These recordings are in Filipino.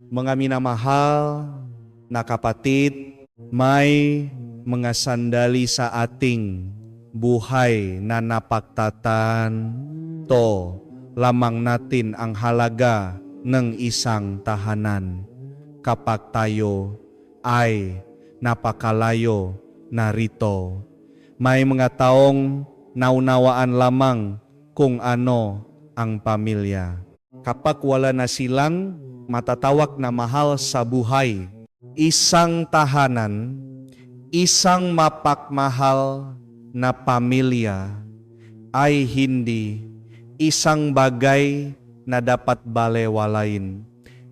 Mga minamahal na kapatid, may mga sandali sa ating buhay na napagtatan. To lamang natin ang halaga ng isang tahanan kapag tayo ay napakalayo narito. May mga taong naunawaan lamang kung ano ang pamilya. Kapag wala na silang matatawag na mahal sa buhay, isang tahanan, isang mapagmahal na pamilya ay hindi isang bagay na dapat balewalain.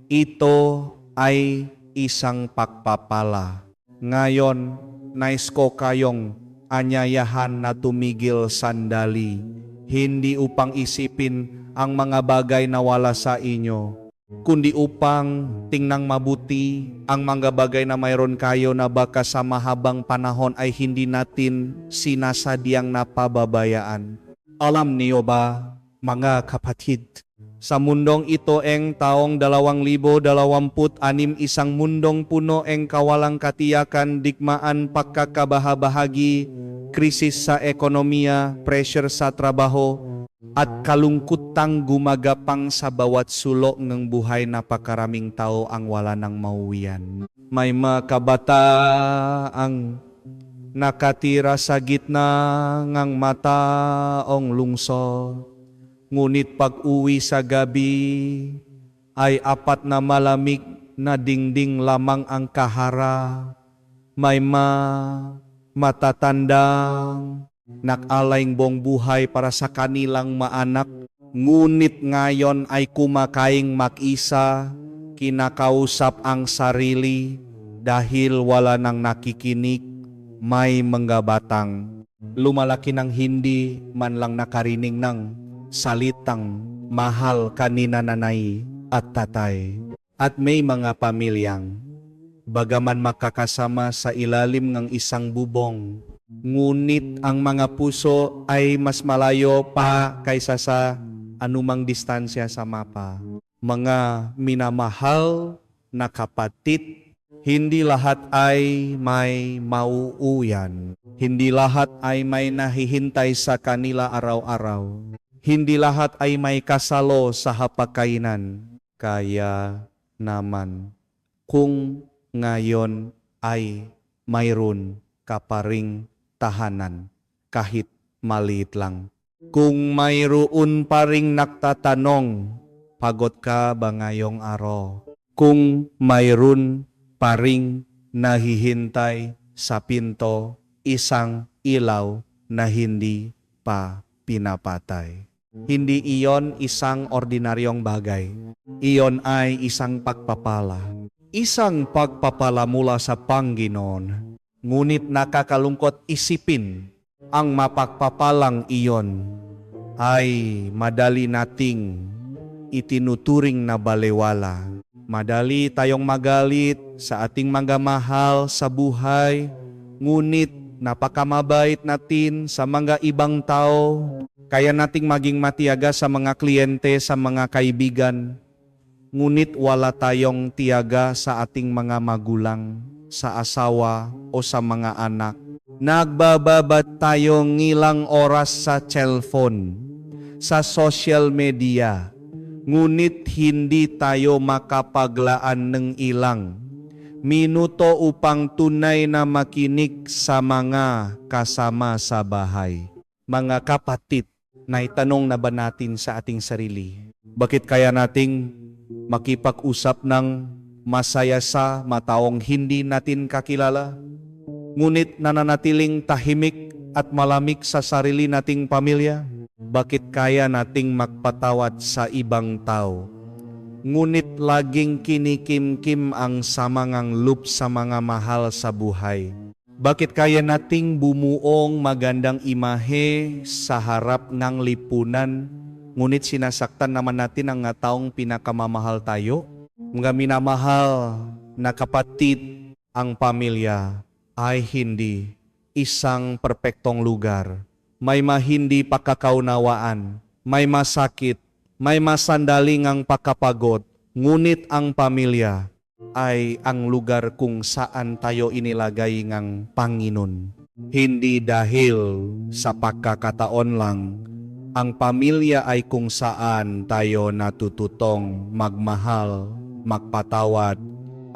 Ito ay isang pagpapala. Ngayon, nais ko kayong anyayahan na tumigil sandali, hindi upang isipin ang mga bagay na wala sa inyo, kundi upang tingnan mabuti ang mga bagay na mayroon kayo na baka sa mahabang panahon ay hindi natin sinasadyang napababayaan. Alam niyo ba, mga kapatid, sa mundong ito taong 2026, isang mundong puno kawalang katiyakan, digmaan, pagkakabahabahagi, krisis sa ekonomiya, pressure sa trabaho, at kalungkutang gumagapang sa bawat sulok ng buhay. Napakaraming tao ang wala ng mauwian. May mga kabataang nakatira sa gitna ng mataong lungsod. Ngunit pag-uwi sa gabi ay apat na malamig na dingding lamang ang kahara. May matatandang nag-alayng buong buhay para sa kanilang maanak, ngunit ngayon ay kumakaing mag-isa, kinakausap ang sarili dahil wala nang nakikinig. May mga batang lumalaki ng hindi man lang nakarinig ng salitang mahal kanina nanay at tatay. At may mga pamilyang bagaman makakasama sa ilalim ng isang bubong, ngunit ang mga puso ay mas malayo pa kaysa sa anumang distansya sa mapa. Mga minamahal na kapatid, hindi lahat ay may mauuyan. Hindi lahat ay may nahihintay sa kanila araw-araw. Hindi lahat ay may kasalo sa hapagkainan. Kaya naman, kung ngayon ay mayroon ka pa ring tahanan, kahit maliit lang. Kung mayroon pa ring nagtatanong, pagod ka ba ngayong araw? Kung mayroon pa ring nahihintay sa pinto, isang ilaw na hindi pa pinapatay. Hindi iyon isang ordinaryong bagay. Iyon ay isang pagpapala. Isang pagpapala mula sa Panginoon. Ngunit nakakalungkot isipin ang mapagpapalang iyon ay madali nating itinuturing na balewala. Madali tayong magalit sa ating mga mahal sa buhay, ngunit napakamabait natin sa mga ibang tao, kaya nating maging matiyaga sa mga kliyente, sa mga kaibigan, ngunit wala tayong tiyaga sa ating mga magulang, sa asawa o sa mga anak. Nagbababad tayong ilang oras sa cellphone, sa social media, ngunit hindi tayo makapaglaan ng ilang minuto upang tunay na makinig sa mga kasama sa bahay. Mga kapatid, naitanong na ba natin sa ating sarili, bakit kaya nating makipag-usap ng masaya sa mataong hindi natin kakilala, ngunit nananatiling tahimik at malamig sa sarili nating pamilya? Bakit kaya nating magpatawad sa ibang tao, ngunit laging kinikimkim ang samangang loop sa mga mahal sa buhay? Bakit kaya nating bumuong magandang imahe sa harap ng lipunan, ngunit sinasaktan naman natin ang taong pinakamamahal tayo? Mga minamahal na kapatid, ang pamilya ay hindi isang perpektong lugar. May mahindi pagkakaunawaan, may masakit, may masandaling ang pagkapagod, Ngunit ang pamilya ay ang lugar kung saan tayo inilagay ng Panginoon. Hindi dahil sa pagkakataon lang, ang pamilya ay kung saan tayo natututong magmahal, magpatawad,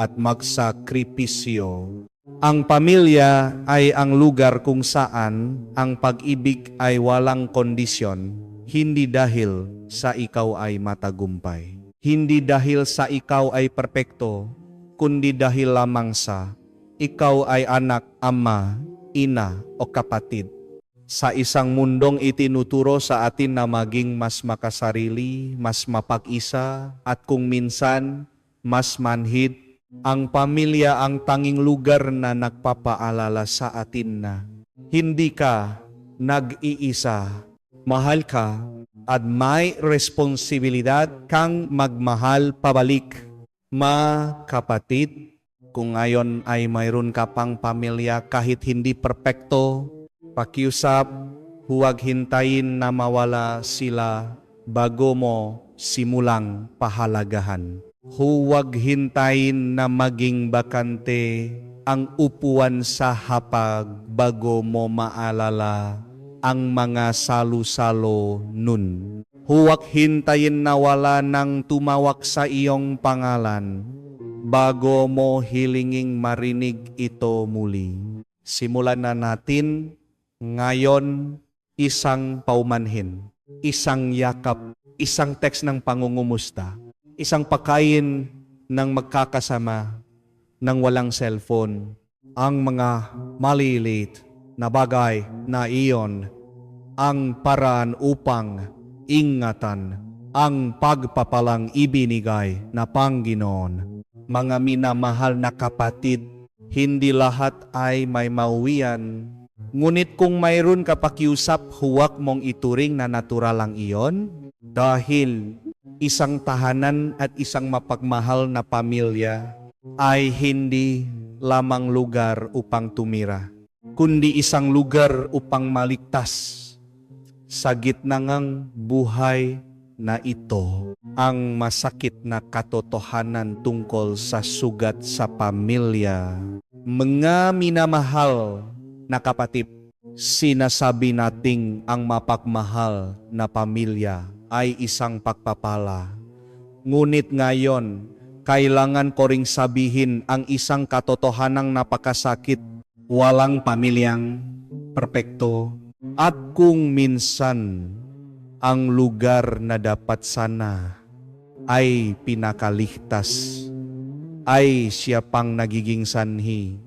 at magsakripisyo. Ang pamilya ay ang lugar kung saan ang pag-ibig ay walang kondisyon, hindi dahil sa ikaw ay matagumpay. Hindi dahil sa ikaw ay perpekto, kundi dahil lamang sa ikaw ay anak, ama, ina o kapatid. Sa isang mundong itinuturo sa atin na maging mas makasarili, mas mapag-isa, at kung minsan mas manhid, ang pamilya ang tanging lugar na nagpapaalala sa atin na hindi ka nag-iisa, mahal ka, at may responsibilidad kang magmahal pabalik. Kapatid, kung ngayon ay mayroon ka pang pamilya kahit hindi perpekto, pakiusap, huwag hintayin na mawala sila bago mo simulang pahalagahan. Huwag hintayin na maging bakante ang upuan sa hapag bago mo maalala ang mga salo-salo nun. Huwag hintayin na wala nang tumawak sa iyong pangalan bago mo hilinging marinig ito muli. Simulan na natin ngayon isang paumanhin, isang yakap, isang text ng pangungumusta, isang pagkain ng magkakasama ng walang cellphone, ang mga maliliit na bagay na iyon ang paraan upang ingatan ang pagpapalang ibinigay na Panginoon. Mga minamahal na kapatid, hindi lahat ay may mauwian. Ngunit kung mayroon ka pakiusap, huwag mong ituring na natural lang iyon dahil isang tahanan at isang mapagmahal na pamilya ay hindi lamang lugar upang tumira, kundi isang lugar upang maligtas sa gitna ng buhay na ito. Ang masakit na katotohanan tungkol sa sugat sa pamilya. Mga minamahal na kapatid, sinasabi nating ang mapagmahal na pamilya ay isang pagpapala. Ngunit ngayon, kailangan ko ring sabihin ang isang katotohanang napakasakit. Walang pamilyang perpekto. At kung minsan, ang lugar na dapat sana ay pinakaligtas, ay siya pang nagiging sanhi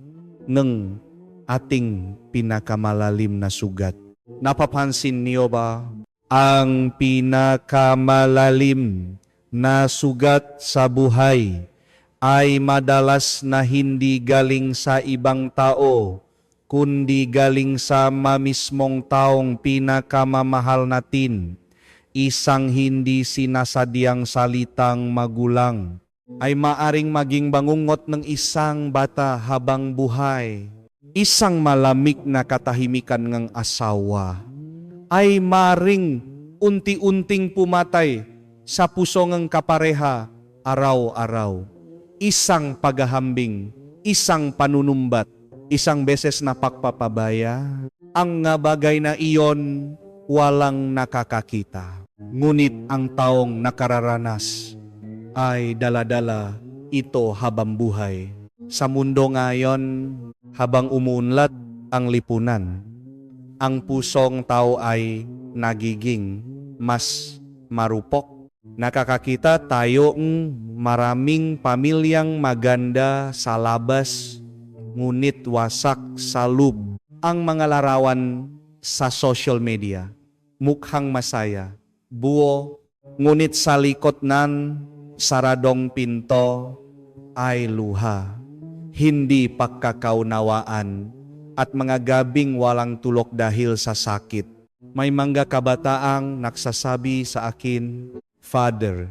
ng ating pinakamalalim na sugat. Napapansin niyo ba? Ang pinakamalalim na sugat sa buhay ay madalas na hindi galing sa ibang tao, kundi galing sa mismong taong pinakamamahal natin. Isang hindi sinasadyang salitang magulang ay maaring maging bangungot ng isang bata habang buhay. Isang malamig na katahimikan ng asawa ay maring unti-unting pumatay sa puso ng kapareha araw-araw. Isang paghahambing, isang panunumbat, isang beses na pagpapabaya. Ang bagay na iyon walang nakakakita. Ngunit ang taong nakararanas ay dala-dala ito habang buhay. Sa mundo ngayon, habang umuunlad ang lipunan, ang pusong tao ay nagiging mas marupok. Nakakakita tayo ng maraming pamilyang maganda sa labas, ngunit wasak sa loob. Ang mga larawan sa social media, mukhang masaya, buo, ngunit sa likod ng saradong pinto ay luha, hindi pagkakaunawaan, at mga gabing walang tulog dahil sa sakit. May mga kabataang nagsasabi sa akin, Father,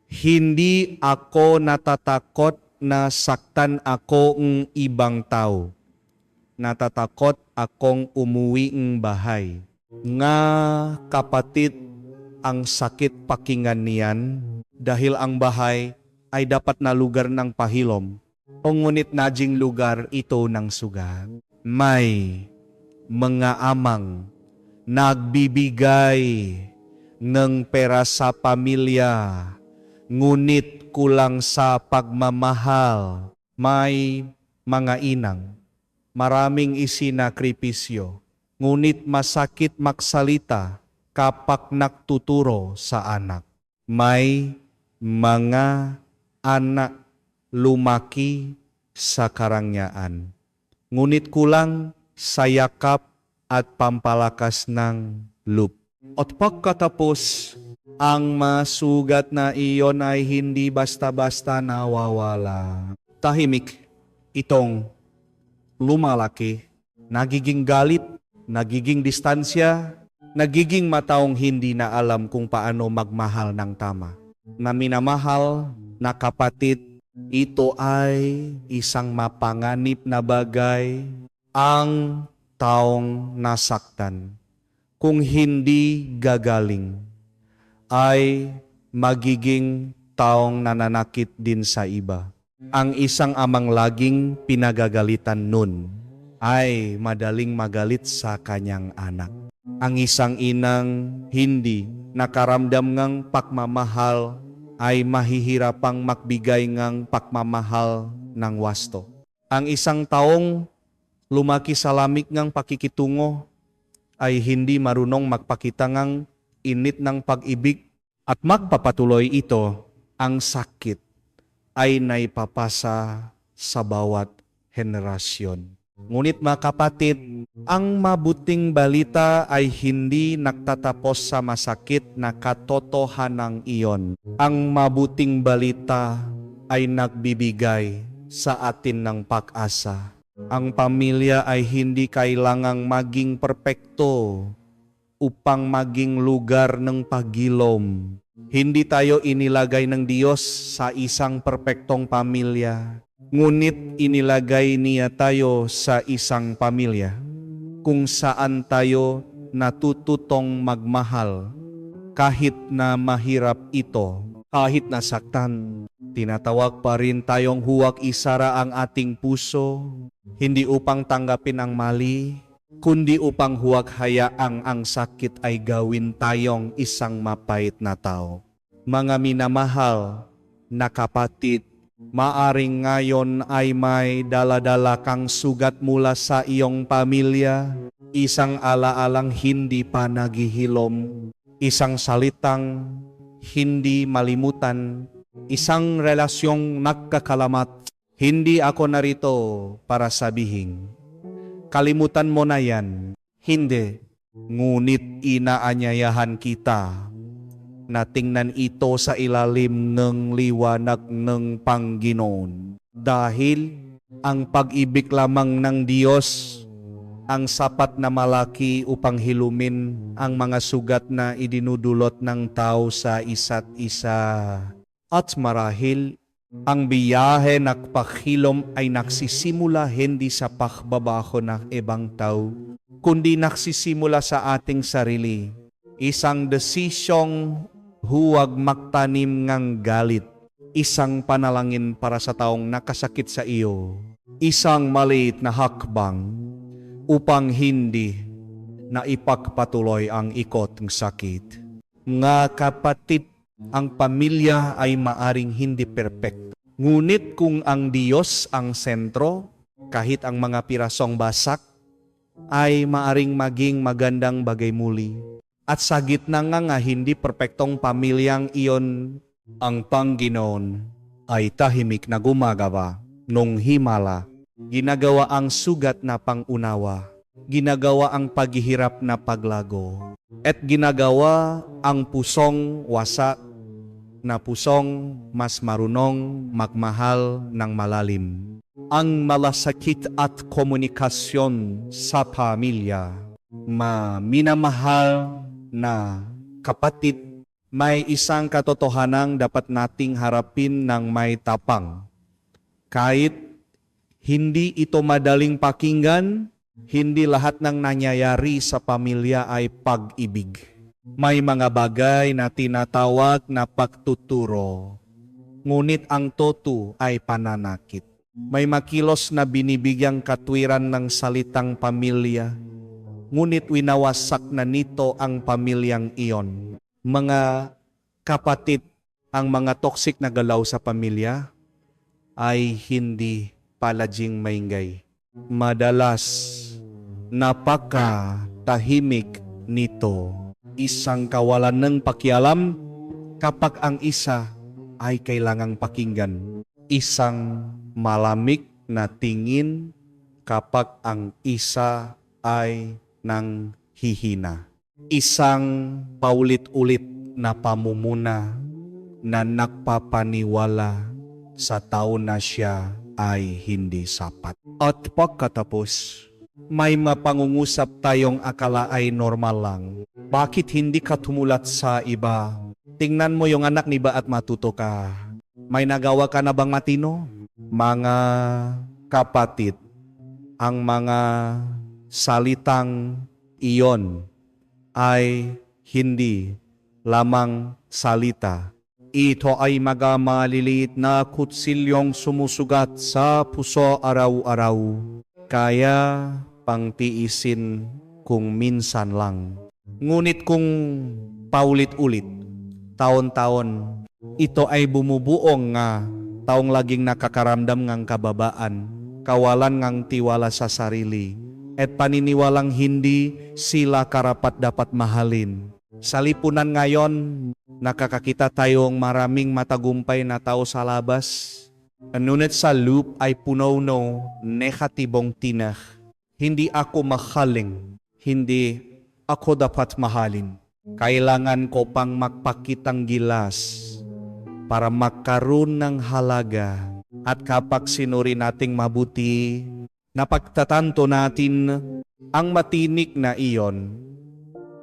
hindi ako natatakot na saktan ako ng ibang tao. Natatakot akong umuwi ng bahay. Nga kapatid, ang sakit pakinggan niyan, dahil ang bahay ay dapat na lugar ng pahilom, o ngunit najing lugar ito ng sugat. May mga amang nagbibigay ng pera sa pamilya, ngunit kulang sa pagmamahal. May mga inang maraming isinakripisyo, ngunit masakit magsalita kapag nagtuturo sa anak. May mga anak lumaki sa karangyaan, ngunit kulang sa yakap at pampalakas ng loob. At pagkatapos, ang masugat na iyon ay hindi basta-basta nawawala. Tahimik itong lumalaki, nagiging galit, nagiging distansya, nagiging mataong hindi na alam kung paano magmahal ng tama. Na minamahal na kapatid, ito ay isang mapanganib na bagay. Ang taong nasaktan, kung hindi gagaling, ay magiging taong nananakit din sa iba. Ang isang amang laging pinagagalitan nun ay madaling magalit sa kanyang anak. Ang isang inang hindi nakaramdam ng pagmamahal ay mahihirapang magbigay ng pagmamahal ng wasto. Ang isang taong lumaki sa lamig ng pakikitungo ay hindi marunong magpakita ng init ng pag-ibig, at magpapatuloy ito ang sakit ay naipapasa sa bawat henerasyon. Ngunit mga kapatid, ang mabuting balita ay hindi nagtatapos sa masakit na katotohanan iyon. Ang mabuting balita ay nagbibigay sa atin ng pag-asa. Ang pamilya ay hindi kailangang maging perpekto upang maging lugar ng pagilom. Hindi tayo inilagay ng Diyos sa isang perpektong pamilya, ngunit inilagay niya tayo sa isang pamilya kung saan tayo natututong magmahal kahit na mahirap ito, kahit nasaktan. Tinatawag pa rin tayong huwag isara ang ating puso, hindi upang tanggapin ang mali, kundi upang huwag hayaang ang sakit ay gawin tayong isang mapait na tao. Mga minamahal na kapatid, maaring ngayon ay may dala-dala kang sugat mula sa iyong pamilya, isang alaalang hindi pa naghihilom, isang salitang hindi malimutan, isang relasyong nagkakalamat. Hindi ako narito para sabihin, kalimutan mo na yan. Hindi. Ngunit inaanyayahan kita na tingnan ito sa ilalim ng liwanag ng Panginoon. Dahil ang pag-ibig lamang ng Diyos ang sapat na malaki upang hilumin ang mga sugat na idinudulot ng tao sa isa't isa. At marahil, ang biyahe ng paghilom ay nagsisimula hindi sa pagbabago ng ibang tao, kundi nagsisimula sa ating sarili. Isang desisyong huwag magtanim ng galit, isang panalangin para sa taong nakasakit sa iyo, isang maliit na hakbang upang hindi na ipagpatuloy ang ikot ng sakit. Nga kapatid, ang pamilya ay maaring hindi perpekto. Ngunit kung ang Diyos ang sentro, kahit ang mga pirasong basak, ay maaring maging magandang bagay muli. At sa gitna nga hindi perpektong pamilyang iyon, ang Panginoon ay tahimik na gumagawa nung himala. Ginagawa ang sugat na pangunawa, ginagawa ang paghihirap na paglago, at ginagawa ang pusong wasak na pusong mas marunong magmahal ng malalim. Ang malasakit at komunikasyon sa pamilya, minamahal na kapatid, may isang katotohanang dapat nating harapin ng may tapang. Kahit hindi ito madaling pakinggan, hindi lahat ng nangyayari sa pamilya ay pag-ibig. May mga bagay na tinatawag na pagtuturo, ngunit ang toto ay pananakit. May makilos na binibigyang katwiran ng salitang pamilya, ngunit winawasak na nito ang pamilyang iyon. Mga kapatid, ang mga toxic na galaw sa pamilya ay hindi palaging maingay. Madalas, napakatahimik nito. Isang kawalan ng pakialam kapag ang isa ay kailangang pakinggan. Isang malamig na tingin kapag ang isa ay nang hihina. Isang paulit-ulit na pamumuna na nagpapaniwala sa tao na siya ay hindi sapat. At pagkatapos, may mapangungusap tayong akala ay normal lang. Bakit hindi ka tumulat sa iba? Tingnan mo yung anak ni ba at matuto ka. May nagawa ka na bang matino? Mga kapatid, ang mga salitang iyon ay hindi lamang salita. Ito ay mga maliliit na kutsilyong sumusugat sa puso araw-araw. Kaya pangtiisin kung minsan lang. Ngunit kung paulit-ulit, taon-taon, ito ay bumubuong nga taong laging nakakaramdam ng kababaan, kawalan ng tiwala sa sarili, at paniniwalang hindi sila karapat dapat mahalin. Sa lipunan ngayon, nakakakita tayong maraming matagumpay na tao sa labas. Ngunit sa loop ay puno ng negatibong tinak. Hindi ako mahaling, hindi ako dapat mahalin. Kailangan ko pang magpakitang gilas para magkaroon ng halaga. At kapag sinuri nating mabuti, napagtatanto natin ang matinik na iyon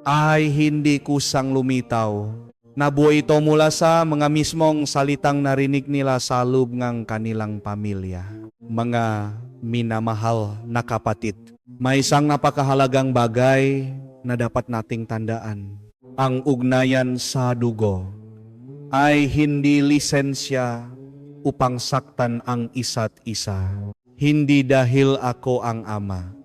ay hindi kusang lumitaw. Nabuo ito mula sa mga mismong salitang narinig nila sa loob ng kanilang pamilya. Mga minamahal na kapatid, may isang napakahalagang bagay na dapat nating tandaan. Ang ugnayan sa dugo ay hindi lisensya upang saktan ang isa't isa. Hindi dahil ako ang ama,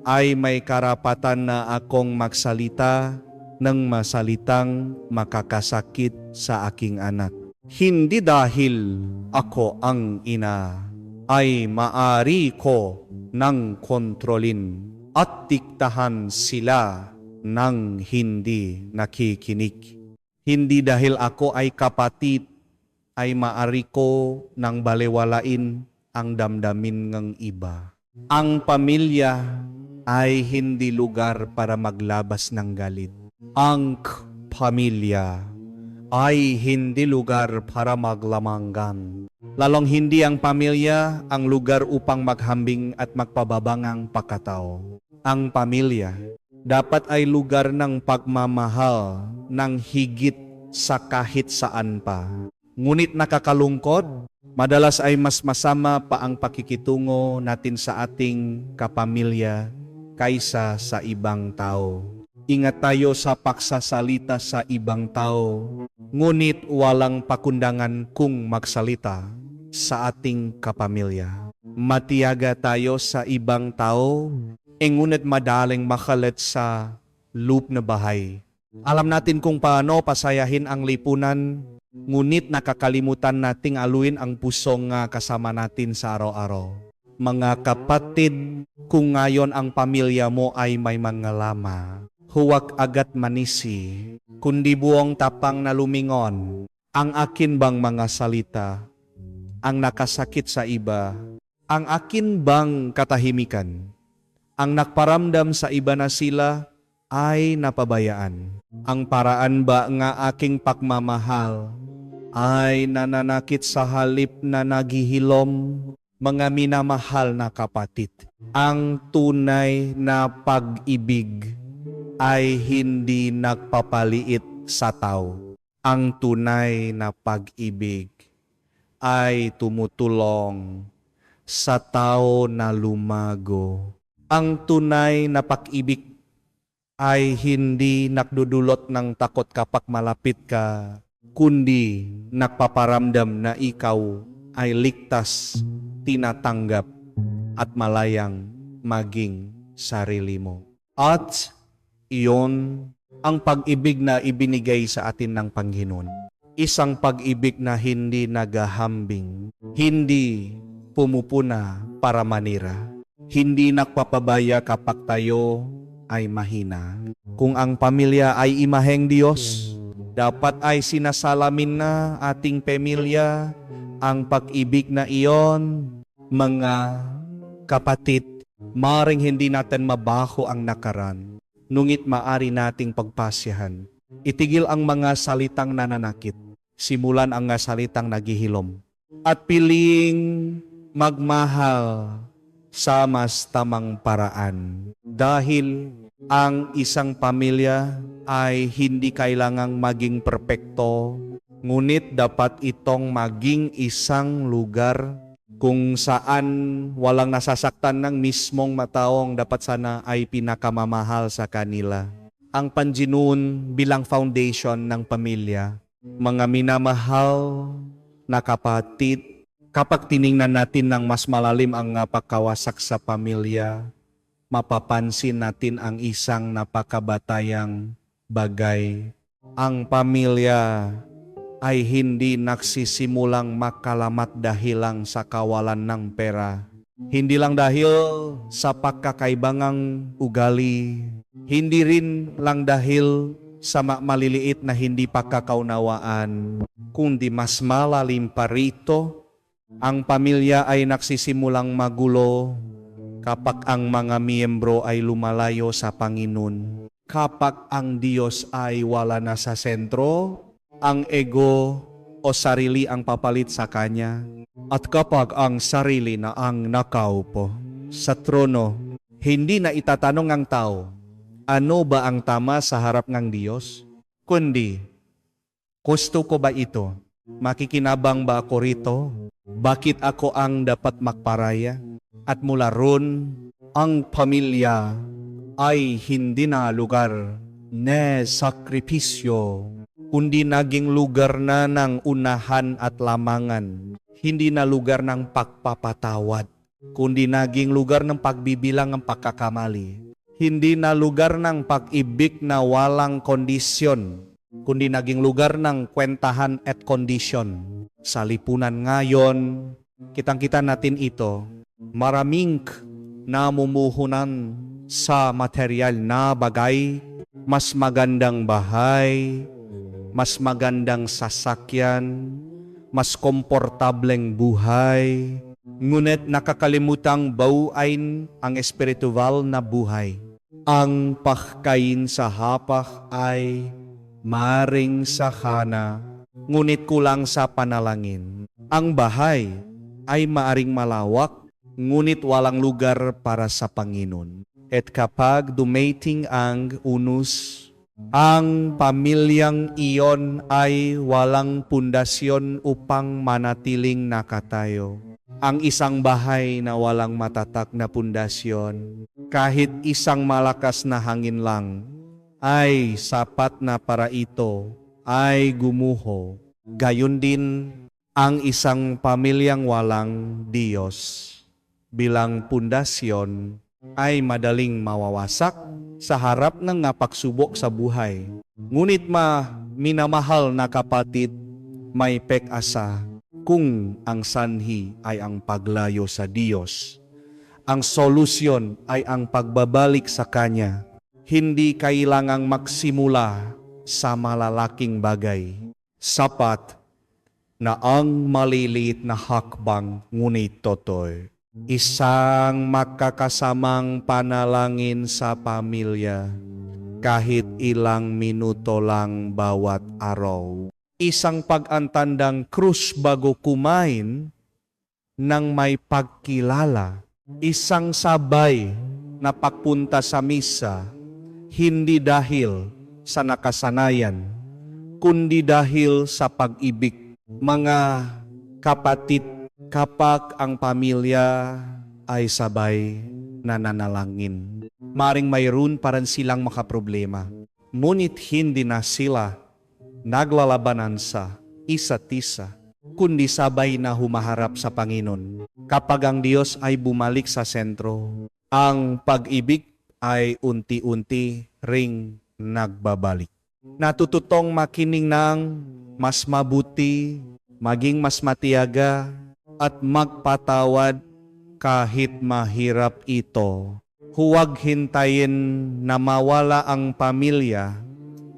ay may karapatan na akong magsalita ng masalitang makakasakit sa aking anak. Hindi dahil ako ang ina, ay maari ko nang kontrolin at diktahan sila ng hindi nakikinig. Hindi dahil ako ay kapatid, ay maari ko nang balewalain ang damdamin ng iba. Ang pamilya ay hindi lugar para maglabas ng galit. Ang pamilya ay hindi lugar para maglamanggan. Lalong hindi ang pamilya ang lugar upang maghambing at magpababangang pagkatao. Ang pamilya dapat ay lugar ng pagmamahal ng higit sa kahit saan pa. Ngunit nakakalungkot, madalas ay mas masama pa ang pakikitungo natin sa ating kapamilya kaysa sa ibang tao. Ingat tayo sa pagsasalita sa ibang tao, ngunit walang pakundangan kung magsalita sa ating kapamilya. Matiyaga tayo sa ibang tao, ngunit madaling makalat sa loop na bahay. Alam natin kung paano pasayahin ang lipunan, ngunit nakakalimutan nating aluin ang pusong kasama natin sa araw-araw. Mga kapatid, kung ngayon ang pamilya mo ay may mga lama, huwag agad manisi, kundi buong tapang na lumingon. Ang akin bang mga salita, ang nakasakit sa iba, ang akin bang katahimikan, ang nagparamdam sa iba na sila ay napabayaan. Ang paraan ba nga aking pagmamahal ay nananakit sa halip na naghihilom? Mga minamahal na kapatid, ang tunay na pag-ibig ay hindi nagpapaliit sa tao. Ang tunay na pag-ibig ay tumutulong sa tao na lumago. Ang tunay na pag-ibig ay hindi nakdudulot ng takot kapag malapit ka, kundi nagpaparamdam na ikaw ay ligtas, tinatanggap, at malayang maging sarili mo. At iyon ang pag-ibig na ibinigay sa atin ng Panginoon. Isang pag-ibig na hindi naghahambing, hindi pumupuna para manira, hindi nagpapabaya kapag tayo ay mahina. Kung ang pamilya ay imaheng Diyos, dapat ay sinasalamin na ating pamilya ang pag-ibig na iyon. Mga kapatid, maring hindi natin mabaho ang nakaraan, ngunit maari nating pagpasyahan. Itigil ang mga salitang nananakit, simulan ang salitang naghihilom, at piling magmahal sa mas tamang paraan. Dahil ang isang pamilya ay hindi kailangang maging perpekto, ngunit dapat itong maging isang lugar kung saan walang nasasaktan ng mismong mataong dapat sana ay pinakamamahal sa kanila. Ang Panginoon bilang foundation ng pamilya, mga minamahal na kapatid, kapag tiningnan natin ng mas malalim ang pagkawasak sa pamilya, mapapansin natin ang isang napakabatayang bagay. Ang pamilya ay hindi nagsisimulang makalamat dahil lang sa kawalan ng pera. Hindi lang dahil sa pagkakaibangang ugali. Hindi rin lang dahil sa maliliit na hindi pagkakaunawaan, kundi mas malalim pa rito. Ang pamilya ay nagsisimulang magulo kapag ang mga miyembro ay lumalayo sa Panginoon. Kapag ang Diyos ay wala na sa sentro, ang ego o sarili ang papalit sa Kanya. At kapag ang sarili na ang nakaupo sa trono, hindi na itatanong ang tao, ano ba ang tama sa harap ng Diyos? Kundi, gusto ko ba ito? Makikinabang ba ako rito? Bakit ako ang dapat magparaya? At mula ron, ang pamilya ay hindi na lugar na sakripisyo, kundi naging lugar na ng unahan at lamangan. Hindi na lugar ng pagpapatawad, kundi naging lugar ng pagbibilang ng pagkakamali. Hindi na lugar ng pag-ibig na walang kondisyon, kundi naging lugar ng kwentahan at kondisyon. Sa lipunan ngayon, kitang-kita natin ito, maraming namumuhunan sa material na bagay, mas magandang bahay, mas magandang sasakyan, mas komportableng buhay, ngunit nakakalimutang buuin ang espiritual na buhay. Ang pagkain sa hapag ay maring sakana, ngunit kulang sa panalangin. Ang bahay ay maaring malawak, ngunit walang lugar para sa Panginoon. At kapag dumating ang unus, ang pamilyang iyon ay walang pundasyon upang manatiling nakatayo. Ang isang bahay na walang matatak na pundasyon, kahit isang malakas na hangin lang, ay sapat na para ito ay gumuho. Gayon din ang isang pamilyang walang Diyos bilang pundasyon ay madaling mawawasak sa harap ng pagsubok sa buhay. Ngunit minamahal na kapatid, may pag-asa kung ang sanhi ay ang paglayo sa Diyos. Ang solusyon ay ang pagbabalik sa Kanya. Hindi kailangang magsimula sa malalaking bagay. Sapat na ang maliliit na hakbang ngunit totoo. Isang makakasamang panalangin sa pamilya, kahit ilang minuto lang bawat araw. Isang pag-antandang krus bago kumain ng may pagkilala. Isang sabay na pagpunta sa misa, hindi dahil sa nakasanayan, kundi dahil sa pag-ibig. Mga kapatid, kapag ang pamilya ay sabay nananalangin, maring mayroon paran silang makaproblema. Ngunit hindi na sila naglalabanan sa isa't isa, kundi sabay na humaharap sa Panginoon. Kapag ang Diyos ay bumalik sa sentro, ang pag-ibig ay unti-unti ring nagbabalik. Natututong makinig ng mas mabuti, maging mas matiyaga, at magpatawad kahit mahirap ito. Huwag hintayin na mawala ang pamilya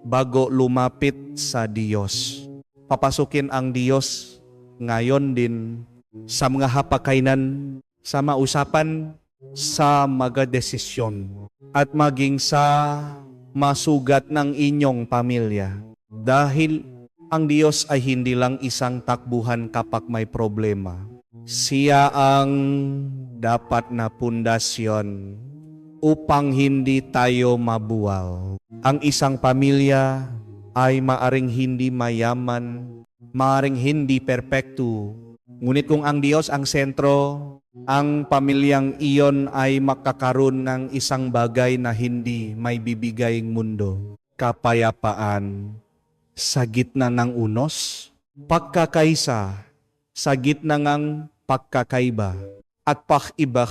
bago lumapit sa Diyos. Papasukin ang Diyos ngayon din sa mga hapakainan, sa mausapan, sa mga desisyon, at maging sa masugat ng inyong pamilya. Dahil ang Diyos ay hindi lang isang takbuhan kapag may problema. Siya ang dapat na pundasyon upang hindi tayo mabuwal. Ang isang pamilya ay maaring hindi mayaman, maaring hindi perpekto. Ngunit kung ang Diyos ang sentro, ang pamilyang iyon ay makakaroon ng isang bagay na hindi may bibigay ng mundo. Kapayapaan sa gitna ng unos, pagkakaisa sa gitna ng pagkakaiba, at pakibak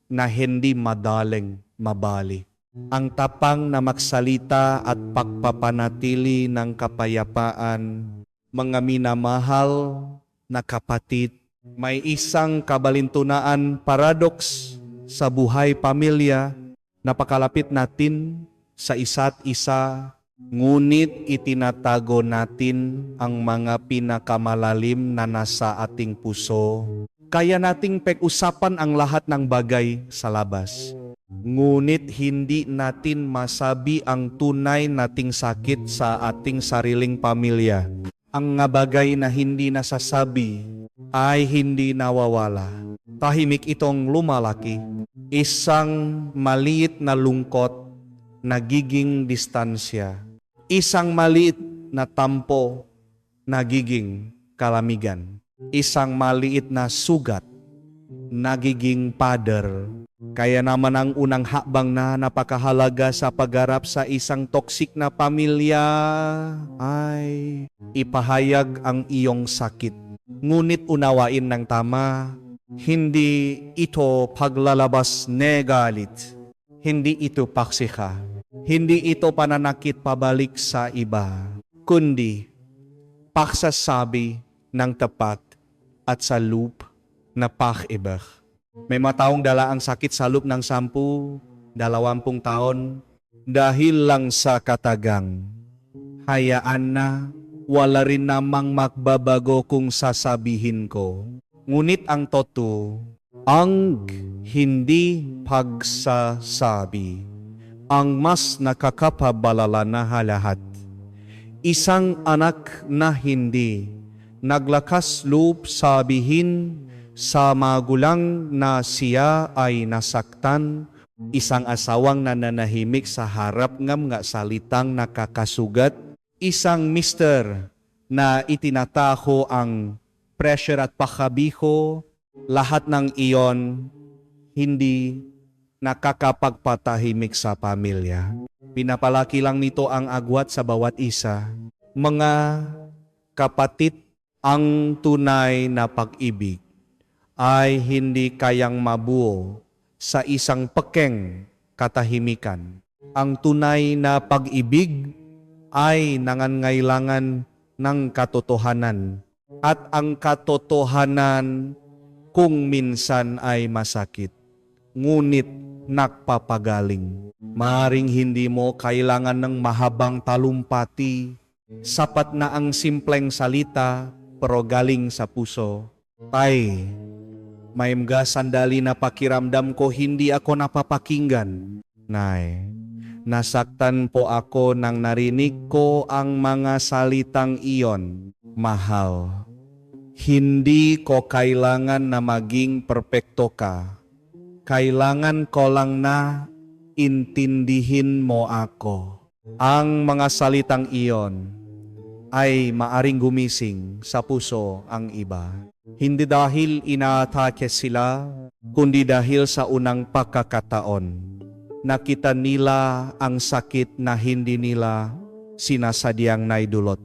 na hindi madaling mabali. Ang tapang na magsalita at pagpapanatili ng kapayapaan, mga minamahal na kapatid, may isang kabalintunaan paradox sa buhay pamilya. Napakalapit natin sa isa't isa, ngunit itinatago natin ang mga pinakamalalim na nasa ating puso. Kaya nating pag-usapan ang lahat ng bagay sa labas. Ngunit hindi natin masabi ang tunay nating sakit sa ating sariling pamilya. Ang nga bagay na hindi nasasabi ay hindi nawawala. Tahimik itong lumalaki. Isang maliit na lungkot, nagiging distansya. Isang maliit na tampo, nagiging kalamigan. Isang maliit na sugat, nagiging pader. Kaya naman ang unang hakbang na napakahalaga sa pagharap sa isang toksik na pamilya ay ipahayag ang iyong sakit. Ngunit unawain ng tama, hindi ito paglalabas ng galit. Hindi ito paksika. Hindi ito pananakit pabalik sa iba. Kundi paksasabi ng tapat at sa loop na pakibak. May mataong dala ang sakit sa loob ng 10, 20 taon dahil lang sa katagang. Hayaan na, wala rin namang magbabago kung sasabihin ko. Ngunit ang totoo, ang hindi pagsasabi, ang mas nakakapabalala na lahat. Isang anak na hindi naglakas loob sabihin sa magulang na siya ay nasaktan, isang asawang nananahimik sa harap ng mga salitang nakakasugat, isang mister na itinataho ang pressure at pakabiho, lahat ng iyon hindi nakakapagpatahimik sa pamilya. Pinapalaki lang nito ang agwat sa bawat isa. Mga kapatid, ang tunay na pag-ibig ay hindi kayang mabuo sa isang pekeng katahimikan. Ang tunay na pag-ibig ay nangangailangan ng katotohanan, at ang katotohanan kung minsan ay masakit, ngunit nagpapagaling. Maaring hindi mo kailangan ng mahabang talumpati, sapat na ang simpleng salita pero galing sa puso. Tay, may mga sandali na pakiramdam ko hindi ako napapakinggan. Nay, nasaktan po ako nang narinig ko ang mga salitang iyon. Mahal, hindi ko kailangan na maging perpekto ka. Kailangan ko lang na intindihin mo ako. Ang mga salitang iyon ay maaring gumising sa puso ang iba. Hindi dahil inaatake sila, kundi dahil sa unang pagkakataon. nakita nila ang sakit na hindi nila sinasadyang naidulot.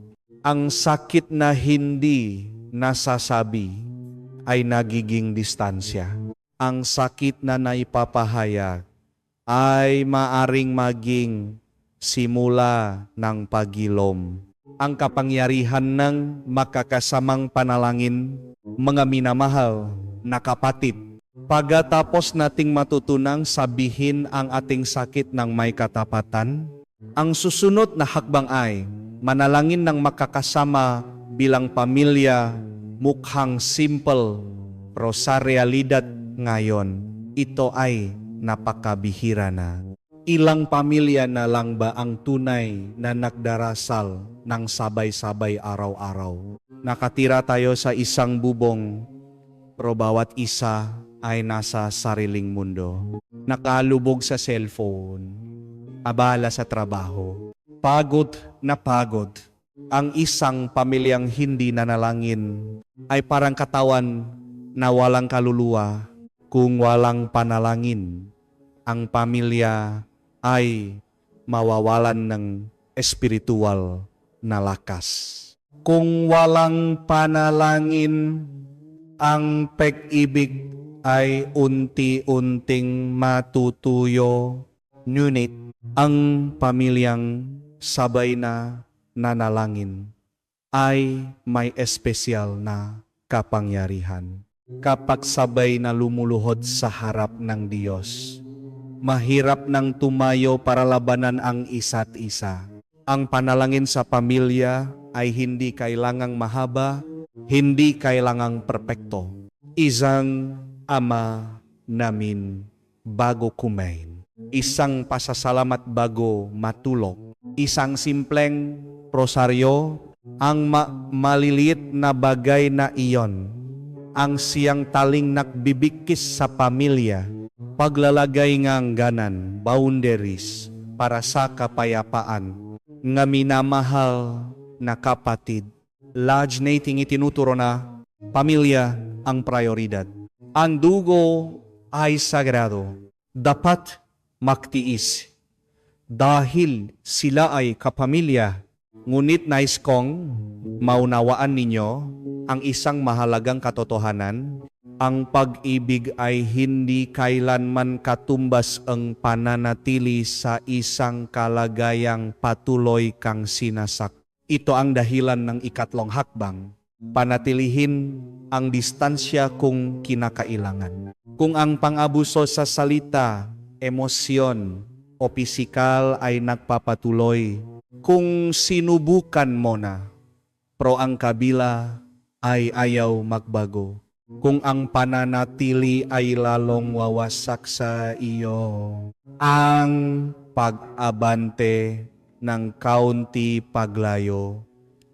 Ang sakit na hindi nasasabi ay nagiging distansya. Ang sakit na naipapahayag ay maaring maging simula ng pagilom. Ang kapangyarihan ng makakasamang panalangin, mga minamahal na kapatid, pagkatapos nating matutunang sabihin ang ating sakit ng may katapatan, ang susunod na hakbang ay manalangin ng makakasama bilang pamilya. Mukhang simple, pero sa realidad ngayon, ito ay napakabihira na. Ilang pamilya na lang ba ang tunay na nagdarasal ng sabay-sabay araw-araw? Nakatira tayo sa isang bubong, pero bawat isa ay nasa sariling mundo. Nakalubog sa cellphone, abala sa trabaho, pagod na pagod. Ang isang pamilyang hindi nanalangin ay parang katawan na walang kaluluwa. Kung walang panalangin, ang pamilya ay mawawalan ng espiritual na lakas. Kung walang panalangin, ang pag-ibig ay unti-unting matutuyo. Ngunit ang pamilyang sabay na nanalangin ay may espesyal na kapangyarihan. Kapag sabay na lumuluhod sa harap ng Diyos, mahirap nang tumayo para labanan ang isa't isa. Ang panalangin sa pamilya ay hindi kailangang mahaba, hindi kailangang perpekto. Isang Ama namin bago kumain, isang pasasalamat bago matulog, isang simpleng rosaryo, ang maliliit na bagay na iyon, ang siyang taling nagbibigkis sa pamilya, paglalagay ngang ganan, boundaries para sa kapayapaan, nga minamahal na kapatid. Lodge nating itinuturo na pamilya ang prioridad. Ang dugo ay sagrado, dapat magtiis dahil sila ay kapamilya. Ngunit nais kong maunawaan ninyo ang isang mahalagang katotohanan. Ang pag-ibig ay hindi kailanman katumbas ang pananatili sa isang kalagayang patuloy kang sinasak. Ito ang dahilan ng ikatlong hakbang. Panatilihin ang distansya kung kinakailangan. Kung ang pang-abuso sa salita, emosyon o pisikal ay nagpapatuloy, kung sinubukan mo na, pero ang kabila ay ayaw magbago, kung ang pananatili ay lalong wawasak sa iyo, ang pag-abante ng kaunti paglayo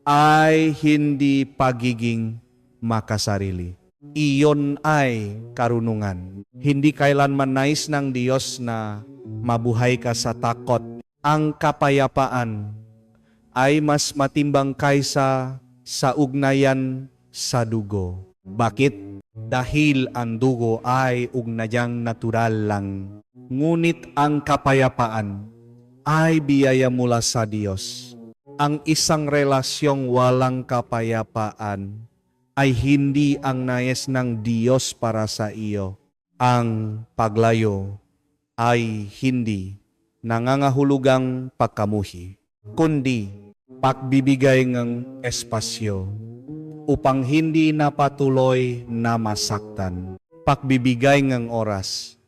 ay hindi pagiging makasarili. Iyon ay karunungan. Hindi kailanman nais ng Diyos na mabuhay ka sa takot. Ang kapayapaan ay mas matimbang kaysa sa ugnayan sa dugo. Bakit? Dahil ang dugo ay ugnayang natural lang. Ngunit ang kapayapaan ay biyaya mula sa Diyos. Ang isang relasyong walang kapayapaan ay hindi ang nais ng Diyos para sa iyo. Ang paglayo ay hindi nangangahulugang pagkamuhi, kundi pagbibigay ng espasyo upang hindi na patuloy na masaktan. Pagbibigay ng oras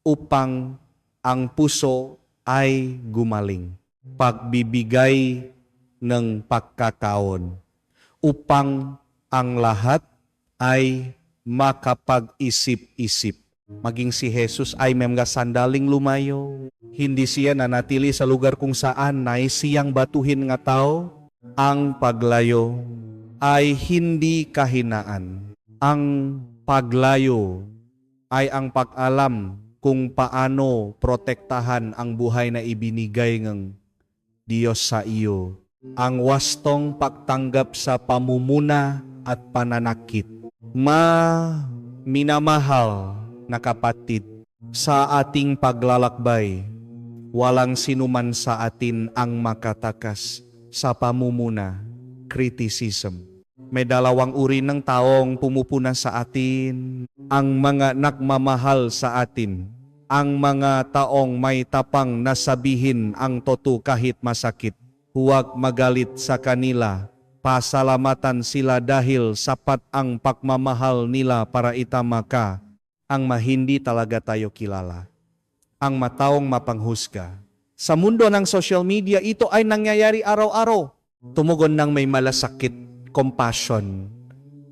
upang ang puso ay gumaling. Pagbibigay ng pagkakaon upang ang lahat ay makapag-isip-isip. Maging si Jesus ay may mga sandaling lumayo. Hindi siya nanatili sa lugar kung saan nais siyang batuhin nga tao. Ang paglayo ay hindi kahinaan. Ang paglayo ay ang pag-alam kung paano protektahan ang buhay na ibinigay ng Diyos sa iyo. Ang wastong pagtanggap sa pamumuna at pananakit. Minamahal na kapatid, sa ating paglalakbay Walang sinuman sa atin ang makatakas sa pamumuna, criticism. May dalawang uri ng taong pumupuna sa atin, ang mga nagmamahal sa atin, ang mga taong may tapang na sabihin ang totoo kahit masakit. Huwag magalit sa kanila, pasalamatan sila dahil sapat ang pagmamahal nila para itama ka ang mahindi talaga tayo kilala. Ang mataong mapanghusga. Sa mundo ng social media, ito ay nangyayari araw-araw. Tumugon ng may malasakit, compassion,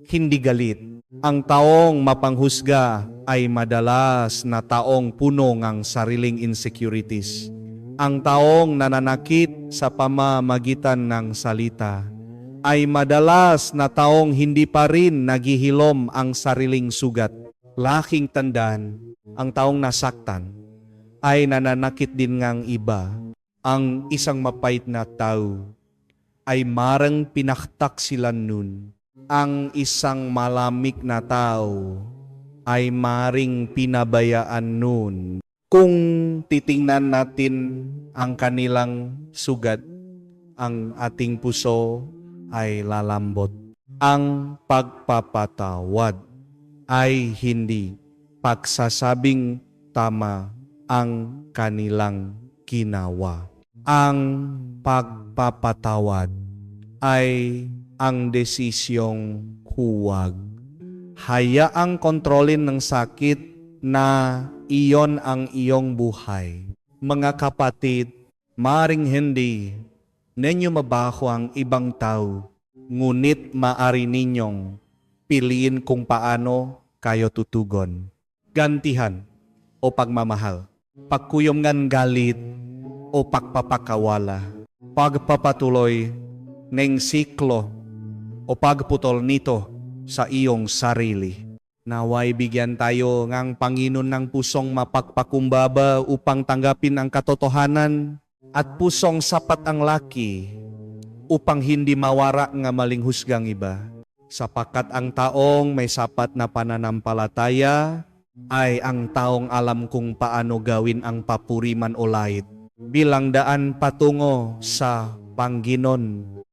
hindi galit. Ang taong mapanghusga ay madalas na taong puno ng sariling insecurities. Ang taong nananakit sa pamamagitan ng salita ay madalas na taong hindi pa rin naghihilom ang sariling sugat. Laking tandaan, ang taong nasaktan ay nananakit din ngang iba. Ang isang mapait na tao ay marang pinaktak sila nun. Ang isang malamig na tao ay maring pinabayaan nun. Kung titingnan natin ang kanilang sugat, ang ating puso ay lalambot. Ang pagpapatawad ay hindi pagsasabing tama ang kanilang ginawa. Ang pagpapatawad ay ang desisyong huwag. Hayaang kontrolin ng sakit na iyon ang iyong buhay. Mga kapatid, maring hindi ninyo mabaho ang ibang tao, ngunit maari ninyong piliin kung paano kayo tutugon. Gantihan o pagmamahal. Pagkuyom ngan galit o pagpapakawala, pagpapatuloy ng siklo o pagputol nito sa iyong sarili. Naway bigyan tayo ng Panginoon ng pusong mapagpakumbaba upang tanggapin ang katotohanan at pusong sapat ang laki upang hindi mawara nga maling husgang iba. Sapakat ang taong may sapat na pananampalataya ay ang taong alam kung paano gawin ang papuriman o lait bilang daan patungo sa Panginoon.